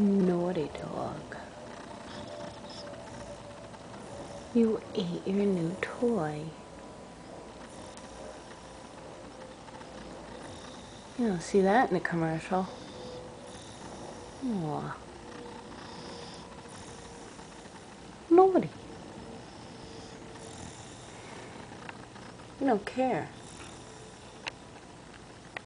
Naughty dog. You ate your new toy. You don't see that in the commercial. Aw. Naughty. You don't care.